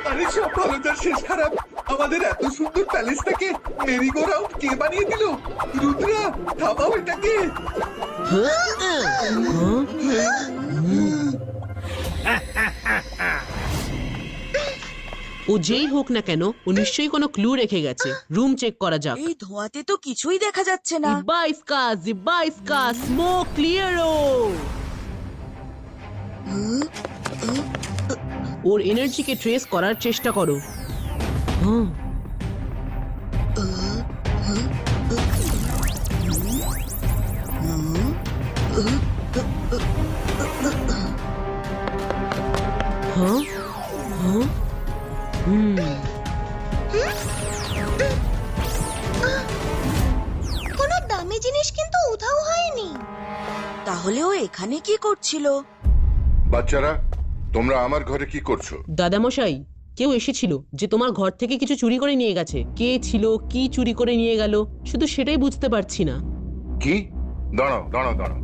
আরে সব ভালোটার শেষ খারাপ। আমাদের এত সুন্দর প্যালেসটাকে মেরিগো রাউন্ড কে বানিয়ে দিল? রুদ্রা, থামাও এটাকে। ও যেই হোক না কেন, ও নিশ্চয়ই কোনো ক্লু রেখে গেছে। রুম চেক করা যাক। এই ধোঁয়াতে তো কিছুই দেখা যাচ্ছে না। জিব্বা স্মোক ক্লিয়ারো। ওর এনার্জিকে ট্রেস করার চেষ্টা করো। কোনো দামি জিনিস কিন্তু উধাও হয়নি। তাহলে ও এখানে কি করছিল? বাচ্চারা, তোমরা আমার ঘরে কি করছো? দাদামশাই, কেউ এসেছিল যে তোমার ঘর থেকে কিছু চুরি করে নিয়ে গেছে। কে ছিল, কি চুরি করে নিয়ে গেল, শুধু সেটাই বুঝতে পারছি না। কি? দাঁড়াও দাঁড়াও দাঁড়াও।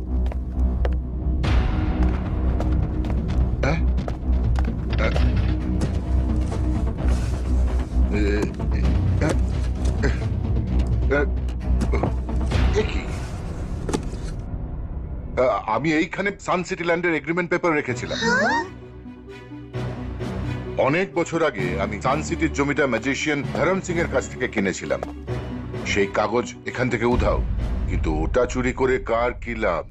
হ্যাঁ? আমি এইখানে সানসিটি ল্যান্ডের এগ্রিমেন্ট পেপার রেখেছিলাম। অনেক বছর আগে আমি সানসিটির জমিটা ম্যাজিশিয়ান ধরম সিং এর কাছ থেকে কিনেছিলাম। সেই কাগজ এখান থেকে উধাও, কিন্তু ওটা চুরি করে কার কি লাভ?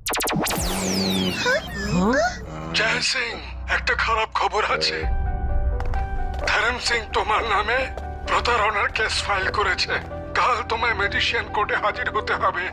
জয় সিং, একটা খারাপ খবর আছে। ধরম সিং তোমার নামে প্রতারণার কেস ফাইল করেছে। কাল তোমায় ম্যাজিশিয়ান কোর্টে হাজির হতে হবে।